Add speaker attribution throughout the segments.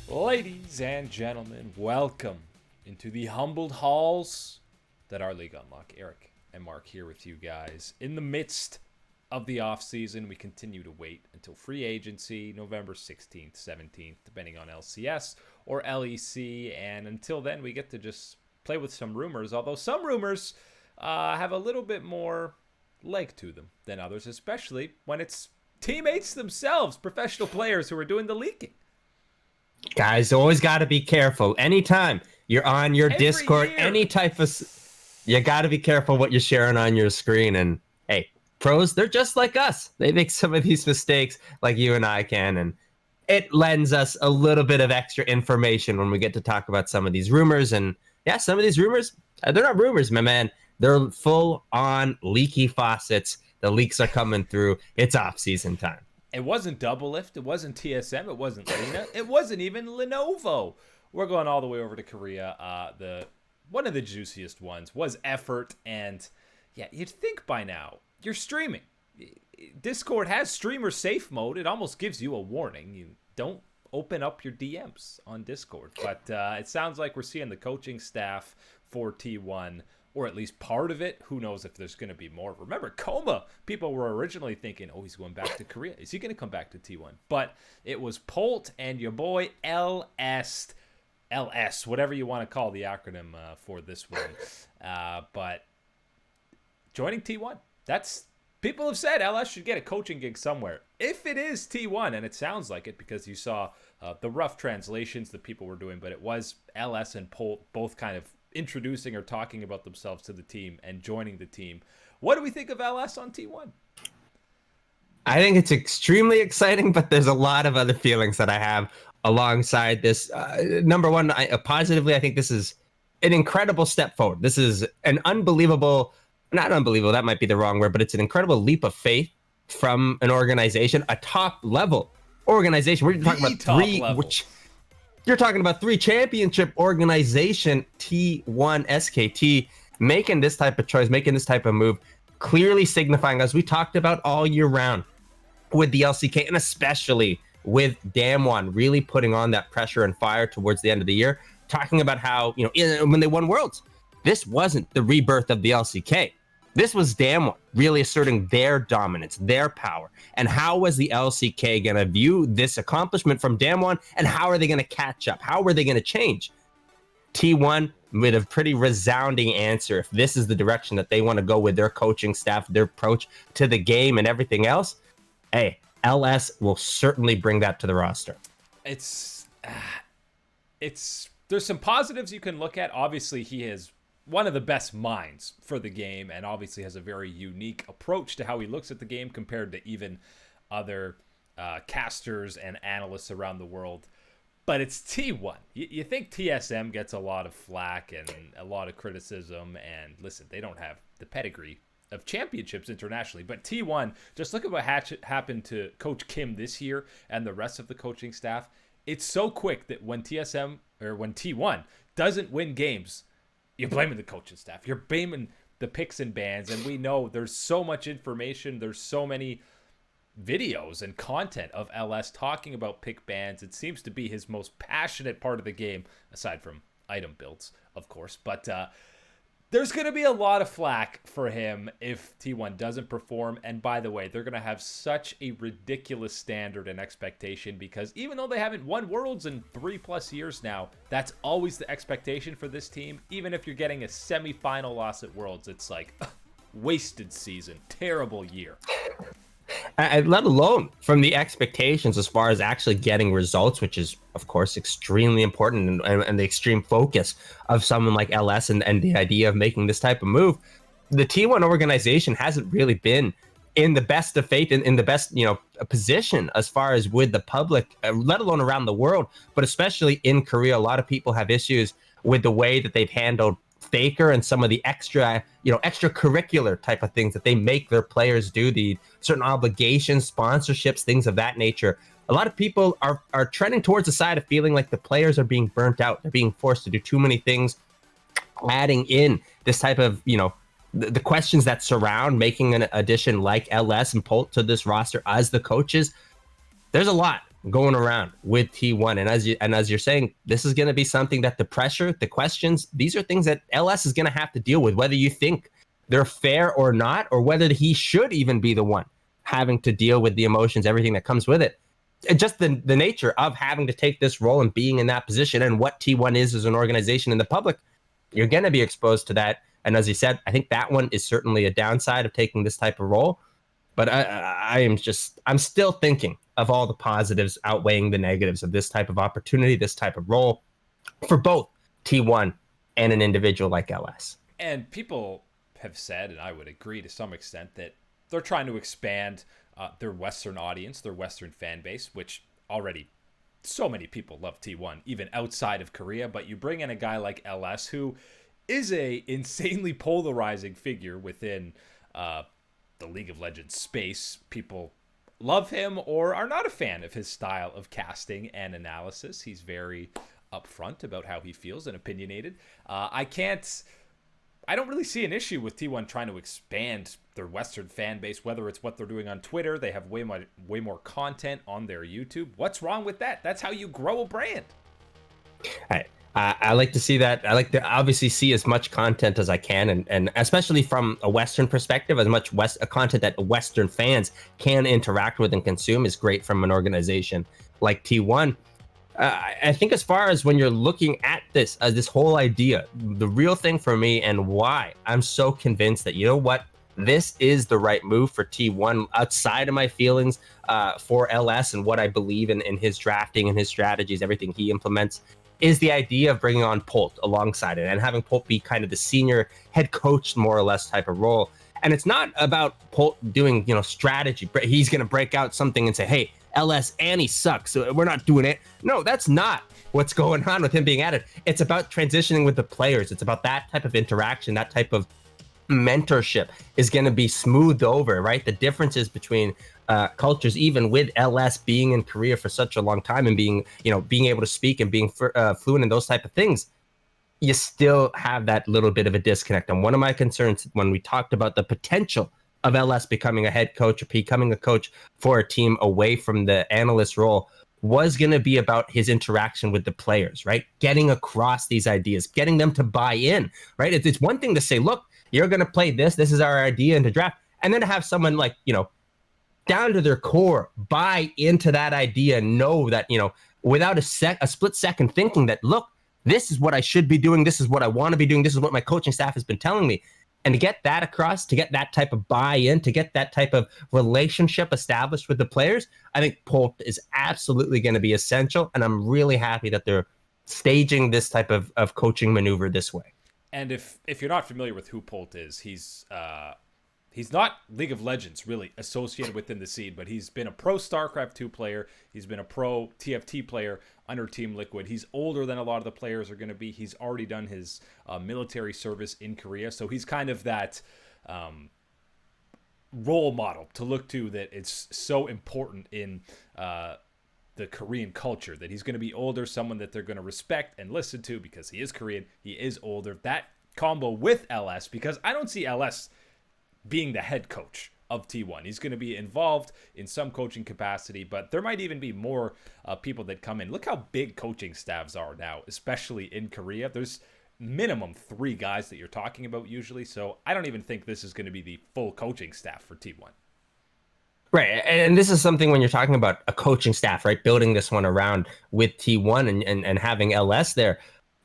Speaker 1: Ladies and gentlemen, welcome into the humbled halls that are League Unlock. Eric and Mark here with you guys. In the midst of the offseason, we continue to wait until free agency, November 16th, 17th, depending on LCS or LEC. And until then, we get to just play with some rumors, although some rumors have a little bit more leg to them than others, especially when it's teammates themselves, professional players who are doing the leaking.
Speaker 2: Guys, always got to be careful. Anytime you're on your
Speaker 1: Every
Speaker 2: Discord,
Speaker 1: year.
Speaker 2: any type of... You got to be careful what you're sharing on your screen. And hey, pros, they're just like us. They make some of these mistakes like you and I can. And it lends us a little bit of extra information when we get to talk about some of these rumors. And yeah, some of these rumors, they're not rumors, my man. They're full on leaky faucets. The leaks are coming through. It's off-season time.
Speaker 1: It wasn't Double Lift. It wasn't TSM. It wasn't Lena. It wasn't even Lenovo. We're going all the way over to Korea. One of the juiciest ones was Effort. And yeah, you'd think by now you're streaming. Discord has streamer safe mode. It almost gives you a warning. You don't open up your DMs on Discord. But it sounds like we're seeing the coaching staff for T1, or at least part of it. Who knows if there's going to be more. Remember, Coma, people were originally thinking, oh, he's going back to Korea. Is he going to come back to T1? But it was Polt and your boy LS, whatever you want to call the acronym for this one. But joining T1, people have said LS should get a coaching gig somewhere. If it is T1, and it sounds like it because you saw the rough translations that people were doing, but it was LS and Polt both kind of introducing or talking about themselves to the team and joining the team. What do we think of LS on T1?
Speaker 2: I think it's extremely exciting, but there's a lot of other feelings that I have alongside this. Number one, positively, I think this is an incredible step forward. This is an not unbelievable, that might be the wrong word, but it's an incredible leap of faith from an organization, a top level organization. We're talking about you're talking about three championship organization, T1 SKT, making this type of choice, making this type of move, clearly signifying, as we talked about all year round with the LCK, and especially with Damwon really putting on that pressure and fire towards the end of the year, talking about how, when they won Worlds, this wasn't the rebirth of the LCK. This was Damwon really asserting their dominance, their power. And how was the LCK going to view this accomplishment from Damwon, and how are they going to catch up? How were they going to change? T1 with a pretty resounding answer. If this is the direction that they want to go with their coaching staff, their approach to the game and everything else, hey, LS will certainly bring that to the roster.
Speaker 1: There's some positives you can look at. Obviously, he is one of the best minds for the game, and obviously has a very unique approach to how he looks at the game compared to even other casters and analysts around the world. But it's T1. You think TSM gets a lot of flack and a lot of criticism, and listen, they don't have the pedigree of championships internationally, but T1, just look at what happened to Coach Kim this year and the rest of the coaching staff. It's so quick that when T1 doesn't win games, you're blaming the coaching staff. You're blaming the picks and bans. And we know there's so much information. There's so many videos and content of LS talking about pick bans. It seems to be his most passionate part of the game, aside from item builds, of course. But there's going to be a lot of flack for him if T1 doesn't perform. And by the way, they're going to have such a ridiculous standard and expectation, because even though they haven't won Worlds in 3+ years now, that's always the expectation for this team. Even if you're getting a semi-final loss at Worlds, it's like wasted season, terrible year.
Speaker 2: Let alone from the expectations as far as actually getting results, which is, of course, extremely important, and the extreme focus of someone like LS and the idea of making this type of move. The T1 organization hasn't really been in the best of faith, in the best position as far as with the public, let alone around the world, but especially in Korea. A lot of people have issues with the way that they've handled Faker and some of the extracurricular type of things that they make their players do, the certain obligations, sponsorships, things of that nature. A lot of people are trending towards the side of feeling like the players are being burnt out. They're being forced to do too many things, adding in this type of, the questions that surround making an addition like LS and Polt to this roster as the coaches. There's a lot going around with T1. And as you're saying, this is going to be something that the pressure, the questions, these are things that LS is going to have to deal with, whether you think they're fair or not, or whether he should even be the one having to deal with the emotions, everything that comes with it. Just the nature of having to take this role and being in that position, and what T1 is as an organization in the public, you're going to be exposed to that. And as you said, I think that one is certainly a downside of taking this type of role. But I'm still thinking of all the positives outweighing the negatives of this type of opportunity, this type of role for both T1 and an individual like LS.
Speaker 1: And people have said, and I would agree to some extent, that they're trying to expand their Western audience, their Western fan base, which already so many people love T1, even outside of Korea. But you bring in a guy like LS, who is a insanely polarizing figure within the League of Legends space. People love him or are not a fan of his style of casting and analysis. He's very upfront about how he feels and opinionated. I don't really see an issue with T1 trying to expand their Western fan base, whether it's what they're doing on Twitter. They have way more content on their YouTube. What's wrong with that? That's how you grow a brand.
Speaker 2: I like to see that. I like to obviously see as much content as I can, and especially from a Western perspective, as much content that Western fans can interact with and consume is great from an organization like T1. I think as far as when you're looking at this whole idea, the real thing for me and why I'm so convinced that, you know what, this is the right move for T1 outside of my feelings for LS and what I believe in his drafting and his strategies, everything he implements, is the idea of bringing on Polt alongside it and having Polt be kind of the senior head coach, more or less, type of role. And it's not about Polt doing, strategy. He's going to break out something and say, hey, LS Annie sucks, so we're not doing it. No, that's not what's going on with him being added. It's about transitioning with the players. It's about that type of interaction, that type of mentorship is going to be smoothed over, right? The differences between cultures, even with LS being in Korea for such a long time and being able to speak and being fluent in those type of things, you still have that little bit of a disconnect. And one of my concerns when we talked about the potential of LS becoming a head coach or becoming a coach for a team away from the analyst role was going to be about his interaction with the players, right? Getting across these ideas, getting them to buy in, right? It's one thing to say, look, you're going to play this. This is our idea into draft. And then to have someone like, down to their core, buy into that idea, know that, without a split second thinking that, look, this is what I should be doing. This is what I want to be doing. This is what my coaching staff has been telling me. And to get that across, to get that type of buy-in, to get that type of relationship established with the players, I think Polt is absolutely going to be essential. And I'm really happy that they're staging this type of coaching maneuver this way.
Speaker 1: And if you're not familiar with who Polt is, he's not League of Legends really associated within the scene, but he's been a pro StarCraft 2 player. He's been a pro TFT player under Team Liquid. He's older than a lot of the players are going to be. He's already done his military service in Korea. So he's kind of that role model to look to, that it's so important in the Korean culture, that he's going to be older, someone that they're going to respect and listen to because he is Korean, he is older. That combo with LS, because I don't see LS being the head coach of T1. He's going to be involved in some coaching capacity, but there might even be more people that come in. Look how big coaching staffs are now, especially in Korea. There's minimum 3 guys that you're talking about usually, so I don't even think this is going to be the full coaching staff for T1.
Speaker 2: Right. And this is something when you're talking about a coaching staff, right? Building this one around with T1 and having LS there,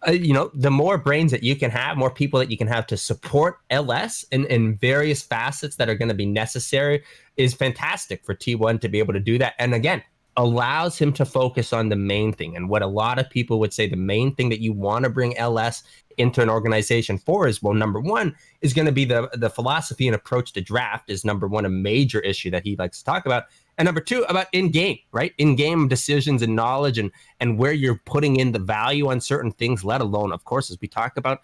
Speaker 2: the more brains that you can have, more people that you can have to support LS in various facets that are going to be necessary is fantastic for T1 to be able to do that. And again, allows him to focus on the main thing. And what a lot of people would say, the main thing that you want to bring LS into an organization for is, well, number one is going to be the philosophy and approach to draft is number one, a major issue that he likes to talk about. And number two, about in-game, right? In-game decisions and knowledge and where you're putting in the value on certain things, let alone, of course, as we talk about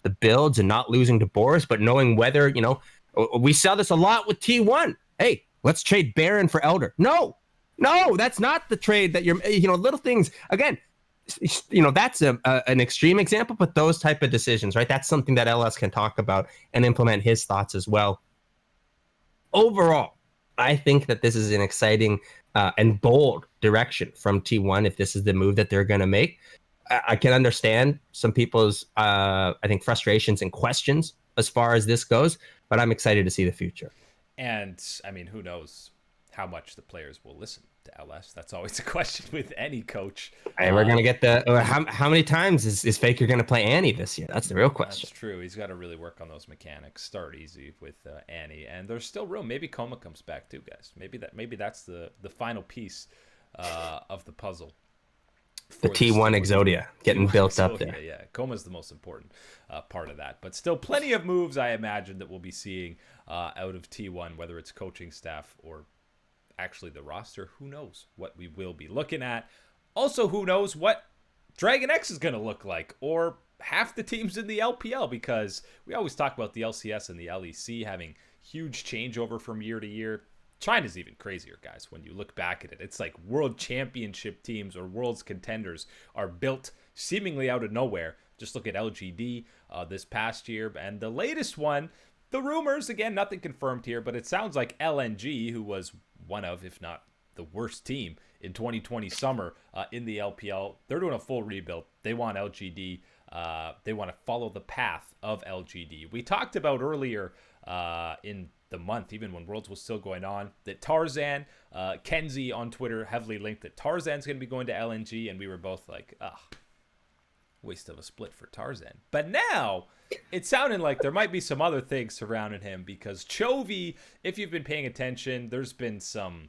Speaker 2: the builds and not losing to Boris, but knowing whether, we saw this a lot with T1. Hey, let's trade Baron for Elder. No, that's not the trade that you're, little things. Again, that's an extreme example, but those type of decisions, right? That's something that LS can talk about and implement his thoughts as well. Overall, I think that this is an exciting and bold direction from T1 if this is the move that they're going to make. I can understand some people's, I think, frustrations and questions as far as this goes, but I'm excited to see the future.
Speaker 1: And I mean, who knows how much the players will listen to LS? That's always a question with any coach.
Speaker 2: And we're gonna get the how many times is Faker gonna play Annie this year? That's the real question.
Speaker 1: That's true. He's got to really work on those mechanics. Start easy with Annie, and there's still room. Maybe Coma comes back too, guys. Maybe that's the final piece of the puzzle.
Speaker 2: The T1 Exodia getting built up there.
Speaker 1: Yeah, Coma's the most important part of that. But still plenty of moves, I imagine, that we'll be seeing out of T1, whether it's coaching staff or actually the roster. Who knows what we will be looking at. Also, who knows what Dragon X is going to look like, or half the teams in the LPL, because we always talk about the LCS and the LEC having huge changeover from year to year. China's even crazier, guys. When you look back at it, it's like world championship teams or world's contenders are built seemingly out of nowhere. Just look at LGD this past year. And the latest one, the rumors, again, nothing confirmed here, but it sounds like LNG, who was one of, if not the worst team in 2020 summer in the LPL, they're doing a full rebuild. They want LGD. They want to follow the path of LGD. We talked about earlier in the month, even when Worlds was still going on, that Tarzan, Kenzie on Twitter heavily linked that Tarzan's going to be going to LNG, and we were both like, waste of a split for Tarzan. But now it's sounding like there might be some other things surrounding him, because Chovy, if you've been paying attention, there's been some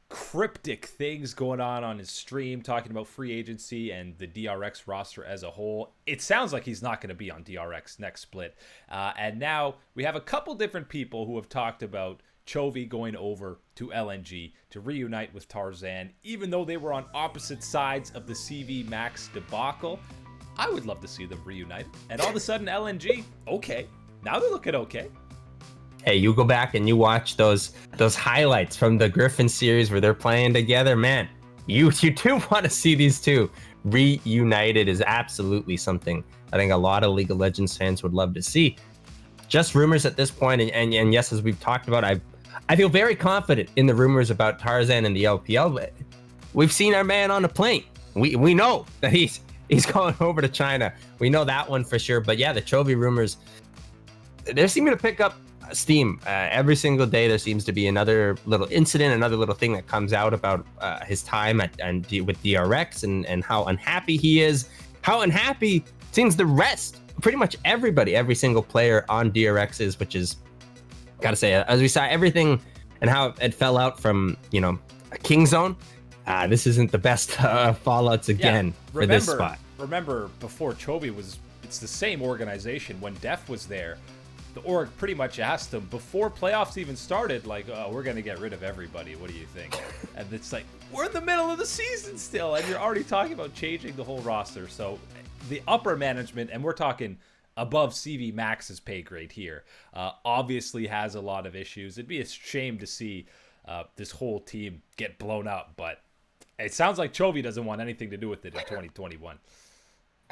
Speaker 1: cryptic things going on his stream talking about free agency and the DRX roster as a whole. It sounds like he's not going to be on DRX next split. And now we have a couple different people who have talked about Chovy going over to LNG to reunite with Tarzan, even though they were on opposite sides of the CV Max debacle. I would love to see them reunite. And all of a sudden LNG, okay. Now they're looking okay.
Speaker 2: Hey, you go back and you watch those highlights from the Griffin series where they're playing together, man. You do want to see these two reunited. Is absolutely something I think a lot of League of Legends fans would love to see. Just rumors at this point, and yes, as we've talked about, I feel very confident in the rumors about Tarzan and the LPL. But we've seen our man on a plane. We know that he's going over to China. We know that one for sure. But yeah, the Chovy rumors, they're seeming to pick up steam. Every single day there seems to be another little incident, another little thing that comes out about his time with DRX and how unhappy he is, how unhappy seems the rest, pretty much everybody, every single player on DRX is, which is, gotta say, as we saw everything and how it fell out from, a King Zone, this isn't the best fallouts again for this spot.
Speaker 1: Remember, before Chovy it's the same organization. When Def was there, the org pretty much asked them before playoffs even started, like, oh, we're going to get rid of everybody. What do you think? And it's like, we're in the middle of the season still, and you're already talking about changing the whole roster. So the upper management, and we're talking above CV Max's pay grade here, obviously has a lot of issues. It'd be a shame to see this whole team get blown up, but it sounds like Chovy doesn't want anything to do with it in 2021.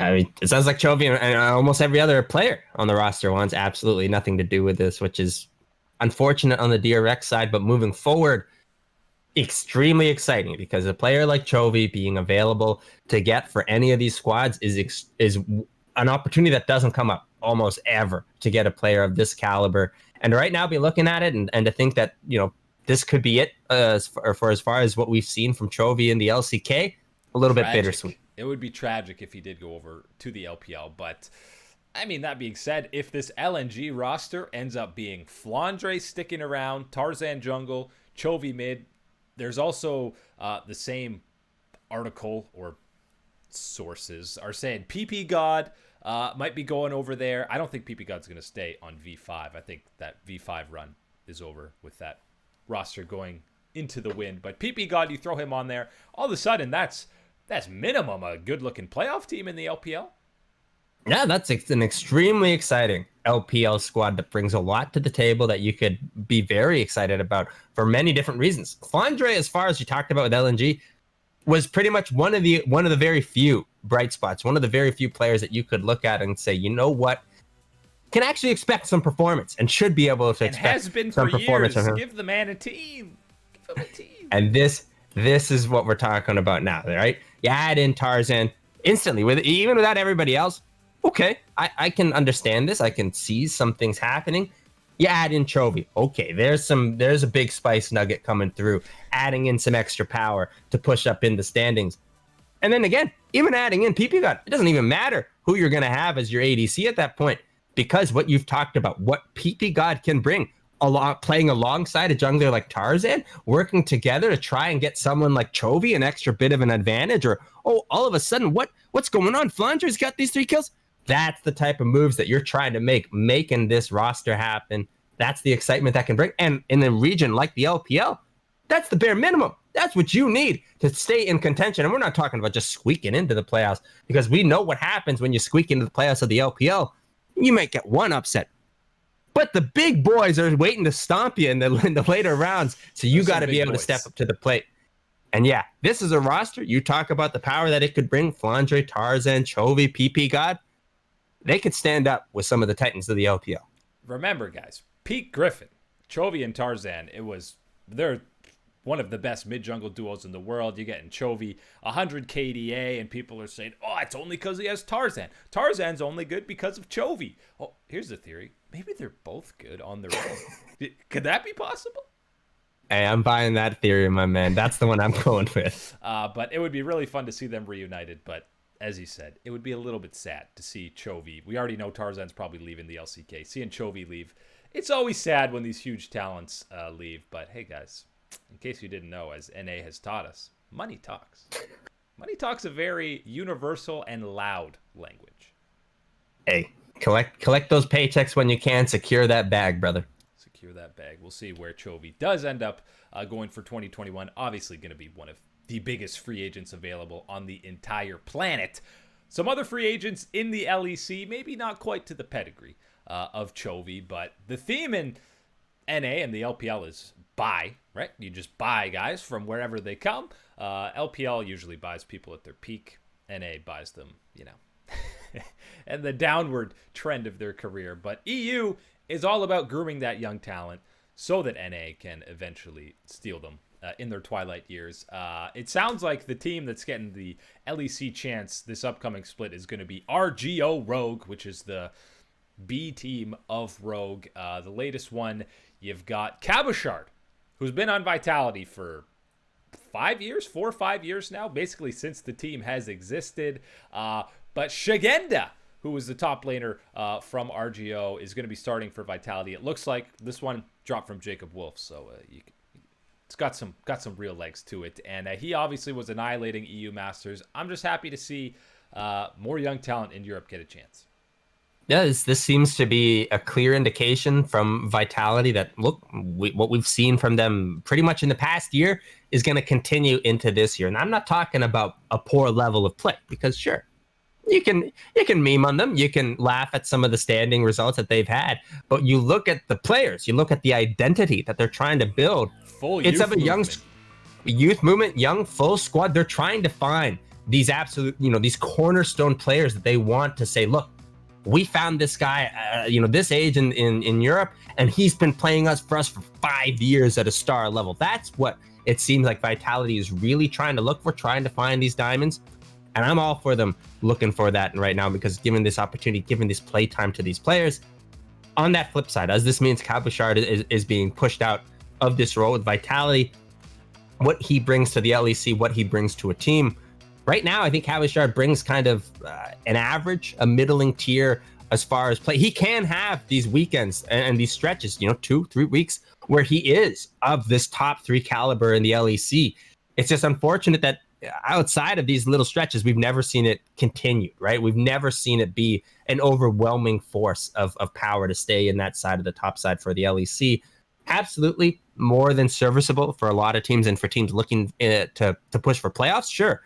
Speaker 2: I mean, it sounds like Chovy and almost every other player on the roster wants absolutely nothing to do with this, which is unfortunate on the DRX side, but moving forward, extremely exciting, because a player like Chovy being available to get for any of these squads is an opportunity that doesn't come up almost ever, to get a player of this caliber. And right now, be looking at it and to think that, this could be it for as far as what we've seen from Chovy in the LCK, a little bit bittersweet.
Speaker 1: It would be tragic if he did go over to the LPL. But, I mean, that being said, if this LNG roster ends up being Flandre sticking around, Tarzan jungle, Chovy mid, there's also the same article or sources are saying PP God might be going over there. I don't think PP God's going to stay on V5. I think that V5 run is over with that roster going into the wind. But PP God, you throw him on there, all of a sudden that's minimum a good-looking playoff team in the LPL.
Speaker 2: Yeah, that's an extremely exciting LPL squad that brings a lot to the table that you could be very excited about for many different reasons. Flandre, as far as you talked about with LNG, was pretty much one of the very few bright spots, one of the very few players that you could look at and say, you know what? can actually expect some performance and should be able to
Speaker 1: And
Speaker 2: expect
Speaker 1: has been
Speaker 2: some
Speaker 1: for
Speaker 2: performance
Speaker 1: years.
Speaker 2: from him.
Speaker 1: Give the man a team. Give him a team.
Speaker 2: And this is what we're talking about now, right? You add in Tarzan instantly, even without everybody else. Okay, I can understand this. I can see some things happening. You add in Chovy. Okay, there's a big spice nugget coming through, adding in some extra power to push up in the standings. And then again, even adding in PP God, it doesn't even matter who you're going to have as your ADC at that point, because what you've talked about, what PP God can bring, playing alongside a jungler like Tarzan, working together to try and get someone like Chovy an extra bit of an advantage, or all of a sudden, what's going on? Flandre's got these 3 kills. That's the type of moves that you're trying to making this roster happen. That's the excitement that can bring. And in a region like the LPL, that's the bare minimum. That's what you need to stay in contention. And we're not talking about just squeaking into the playoffs, because we know what happens when you squeak into the playoffs of the LPL. You might get one upset, but the big boys are waiting to stomp you in the later rounds. So you got to be able to step up to the plate. And yeah, this is a roster. You talk about the power that it could bring. Flandre, Tarzan, Chovy, PP God. They could stand up with some of the titans of the LPL.
Speaker 1: Remember, guys, Pete Griffin, Chovy and Tarzan, they're one of the best mid-jungle duos in the world. You're getting Chovy 100 KDA, and people are saying, oh, it's only because he has Tarzan. Tarzan's only good because of Chovy. Oh, here's the theory. Maybe they're both good on their own. Could that be possible?
Speaker 2: Hey, I'm buying that theory, my man. That's the one I'm going with.
Speaker 1: But it would be really fun to see them reunited. But as you said, it would be a little bit sad to see Chovy. We already know Tarzan's probably leaving the LCK. Seeing Chovy leave, it's always sad when these huge talents leave. But hey, guys, in case you didn't know, as NA has taught us, money talks. Money talks a very universal and loud language.
Speaker 2: Hey, collect those paychecks when you can. Secure that bag, brother.
Speaker 1: Secure that bag. We'll see where Chovy does end up going for 2021. Obviously going to be one of the biggest free agents available on the entire planet. Some other free agents in the LEC, maybe not quite to the pedigree of Chovy, but the theme in NA and the LPL is buy, right? You just buy guys from wherever they come. LPL usually buys people at their peak. NA buys them, and the downward trend of their career. But EU is all about grooming that young talent so that NA can eventually steal them in their twilight years. It sounds like the team that's getting the LEC chance this upcoming split is going to be RGO Rogue, which is the B team of Rogue. The latest one, you've got Cabochard, who's been on Vitality for 4 or 5 years now, basically since the team has existed. But Shagenda, who was the top laner from RGO, is going to be starting for Vitality. It looks like this one dropped from Jacob Wolf, so it's got some real legs to it. And he obviously was annihilating EU Masters. I'm just happy to see more young talent in Europe get a chance.
Speaker 2: Yeah, this seems to be a clear indication from Vitality that, look, what we've seen from them pretty much in the past year is going to continue into this year. And I'm not talking about a poor level of play, because sure, you can meme on them, you can laugh at some of the standing results that they've had, but you look at the players, you look at the identity that they're trying to build. It's of a young youth movement, young full squad. They're trying to find these absolute, these cornerstone players that they want to say, look, we found this guy, this age in Europe, and he's been playing for us for 5 years at a star level. That's what it seems like Vitality is really trying to look for, trying to find these diamonds. And I'm all for them looking for that right now, because given this opportunity, given this play time to these players, on that flip side, as this means Cabochard is being pushed out of this role with Vitality, what he brings to the LEC, what he brings to a team. Right now, I think Cabochard brings kind of an average, a middling tier as far as play. He can have these weekends and these stretches, 2-3 weeks, where he is of this top 3 caliber in the LEC. It's just unfortunate that outside of these little stretches, we've never seen it continued, right? We've never seen it be an overwhelming force of power to stay in that side of the top side for the LEC. Absolutely more than serviceable for a lot of teams and for teams looking to push for playoffs, sure.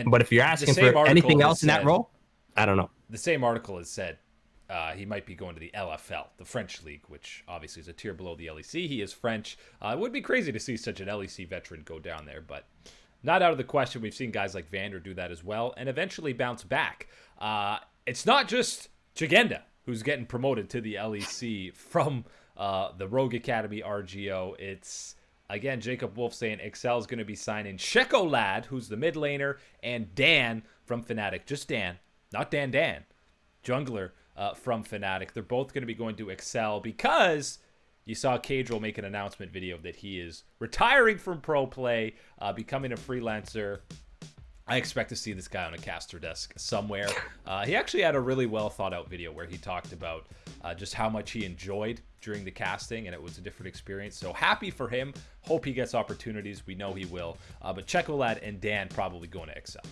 Speaker 2: But if you're asking for anything else in that role, I don't know.
Speaker 1: The same article has said he might be going to the LFL, the French league, which obviously is a tier below the LEC. He is French. It would be crazy to see such an LEC veteran go down there, but not out of the question. We've seen guys like Vander do that as well and eventually bounce back. It's not just Chagenda who's getting promoted to the LEC from the Rogue Academy RGO. It's, again, Jacob Wolf saying Excel is going to be signing Lad, who's the mid laner, and Dan from Fnatic. Just Dan, not Dan, jungler from Fnatic. They're both going to be going to Excel because you saw Cadril make an announcement video that he is retiring from pro play, becoming a freelancer. I expect to see this guy on a caster desk somewhere. He actually had a really well thought out video where he talked about just how much he enjoyed during the casting, and it was a different experience. So happy for him. Hope he gets opportunities. We know he will. But Lad and Dan probably going to Excel.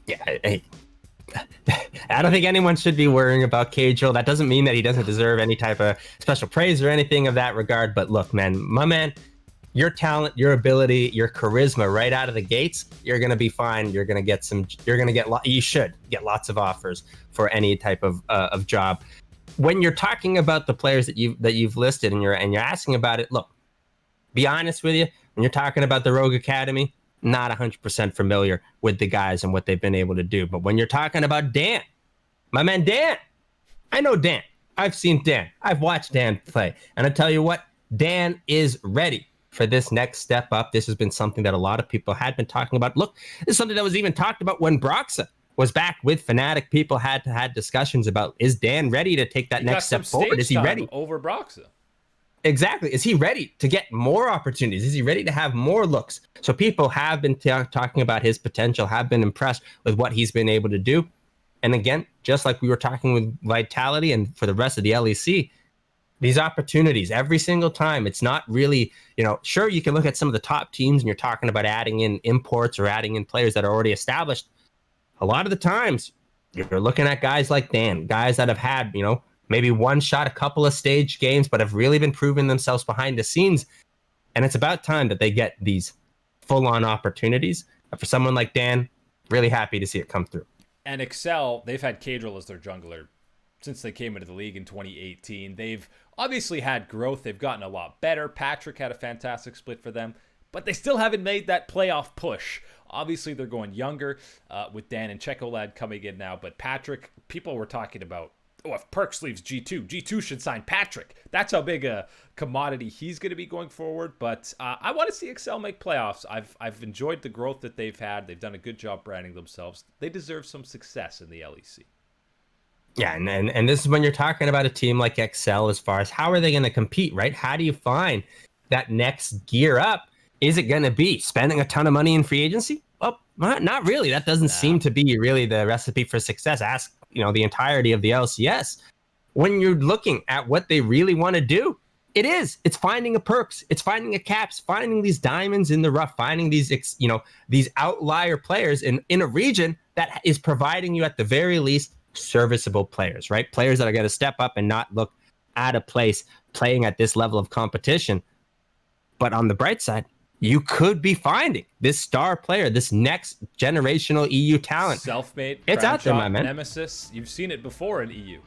Speaker 2: Yeah, I don't think anyone should be worrying about Cadril. That doesn't mean that he doesn't deserve any type of special praise or anything of that regard. But look, man, my man, your talent, your ability, your charisma right out of the gates, you're going to be fine. You're going to get you should get lots of offers for any type of job. When you're talking about the players that you've listed and you're asking about it, look, be honest with you. When you're talking about the Rogue Academy, not 100% familiar with the guys and what they've been able to do. But when you're talking about Dan, my man Dan, I know Dan. I've seen Dan. I've watched Dan play. And I tell you what, Dan is ready for this next step up. This has been something that a lot of people had been talking about. Look, this is something that was even talked about when Broxa was back with Fnatic. People had discussions about, is Dan ready to take that next step forward? Is he ready?
Speaker 1: Over Broxa.
Speaker 2: Exactly. Is he ready to get more opportunities? Is he ready to have more looks? So people have been talking about his potential, have been impressed with what he's been able to do. And again, just like we were talking with Vitality and for the rest of the LEC, these opportunities every single time, it's not really, sure, you can look at some of the top teams and you're talking about adding in imports or adding in players that are already established. A lot of the times you're looking at guys like Dan, guys that have had, maybe one shot, a couple of stage games, but have really been proving themselves behind the scenes. And it's about time that they get these full-on opportunities. But for someone like Dan, really happy to see it come through.
Speaker 1: And Excel, they've had Cadril as their jungler since they came into the league in 2018. They've obviously had growth. They've gotten a lot better. Patrick had a fantastic split for them, but they still haven't made that playoff push. Obviously, they're going younger with Dan and Lad coming in now. But Patrick, people were talking about, if Perks leaves G2 should sign Patrick. That's how big a commodity he's going to be going forward. But I want to see Excel make playoffs. I've enjoyed the growth that they've had. They've done a good job branding themselves. They deserve some success in the LEC.
Speaker 2: Yeah, and this is when you're talking about a team like Excel as far as how are they going to compete, right? How do you find that next gear up? Is it going to be spending a ton of money in free agency? Well, not really. That doesn't seem to be really the recipe for success. Ask, the entirety of the LCS. When you're looking at what they really want to do, it's finding a Perks, it's finding a Caps, finding these diamonds in the rough, finding these, these outlier players in a region that is providing you at the very least serviceable players, right? Players that are going to step up and not look out of place playing at this level of competition. But on the bright side, you could be finding this star player, this next generational EU talent.
Speaker 1: Self-made,
Speaker 2: it's out there, my man.
Speaker 1: Nemesis. You've seen it before in EU.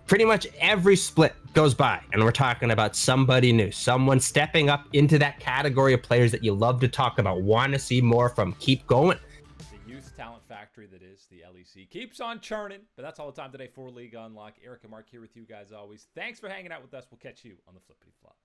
Speaker 2: Pretty much every split goes by, and we're talking about somebody new, someone stepping up into that category of players that you love to talk about, want to see more from. Keep going.
Speaker 1: The youth talent factory that is the LEC keeps on churning. But that's all the time today for League Unlock. Eric and Mark here with you guys always. Thanks for hanging out with us. We'll catch you on the Flippity Flop.